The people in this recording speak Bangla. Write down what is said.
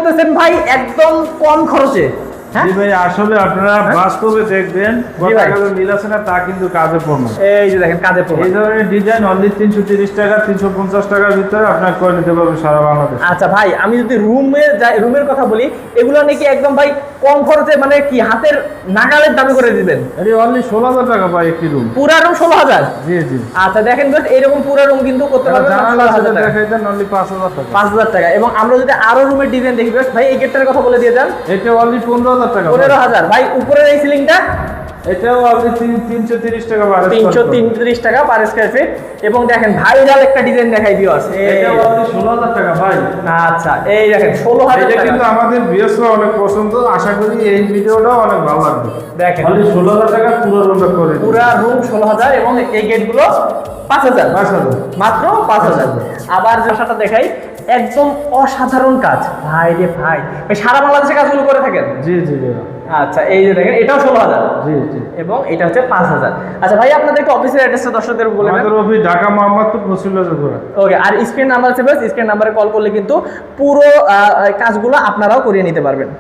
বলতেছেন ভাই একদম কম খরচে। জি ভাই, আসলে আপনারা বাস্তবে দেখবেন কথাগুলো মিল আছে না, তা কিন্তু কাজে পড়বে। এই যে দেখেন কাজে পড়বে। এই ধরনের ডিজাইন অনলি 330 টাকা 350 টাকার ভিতরে আপনার করে নিতে পারবেন সারা বাংলাদেশ। আচ্ছা ভাই, আমি যদি রুমের কথা বলি, এগুলো নাকি একদম ভাই কম খরচে, মানে কি হাতের নাগালের দামে করে দিবেন? আরে অনলি 16,000 টাকা ভাই একটি রুম। পুরা রুম 16,000? জি জি। আচ্ছা দেখেন বেশ, এরকম পুরা রুম কিন্তু করতে পারবেন জানালা 16,000 টাকা। দেখাই দেন অনলি 5,000 টাকা। 5,000 টাকা। এবং আমরা যদি আরো রুমের ডিজাইন দেখি বেশ ভাই, এই গেটটার কথা বলে দিয়ে যান। এটা অনলি 15,000 টাকা। 15,000 ভাই। উপরের এই সিলিংটা এটাও অনলি 330 টাকা পার স্কয়ার ফিট। 330 টাকা পার স্কয়ার ফিট। এবং দেখেন ভাইরাল একটা ডিজাইন দেখাই ভিউয়ার্স, এটাও অনলি 16,000 টাকা ভাই। আচ্ছা এই দেখেন 16,000 এটা টাকা। কিন্তু আমাদের ভিউয়ার্সরা অনেক পছন্দ, আশা করি এই ভিডিওটাও অনেক ভালো লাগবে। দেখেন অনলি 16,000 টাকা পুরো রুমটা করে দিন। পুরা রুম 16,000 এবং এই গেটগুলো 5,000। 5,000 মাত্র 5,000। আবার যে বাসাটা দেখাই, একদম অসাধারণ কাজ ভাই রে ভাই। ভাই সারা বাংলাদেশে কাজগুলো করে থাকেন? জি জি জি। আচ্ছা এই যে দেখেন, এটাও 16,000। জি জি। এবং এটা হচ্ছে 5,000। আচ্ছা ভাই, আপনাদের একটু অফিসের অ্যাড্রেসটা দর্শকদের বলে দেন। আমাদের অফিস ঢাকা মোহাম্মদপুর ফসিলাজপুরা। ওকে, আর স্ক্রিন নাম্বার আছে, স্ক্রিন নাম্বারে কল করলে কিন্তু পুরো কাজগুলো আপনারাও করিয়ে নিতে পারবেন।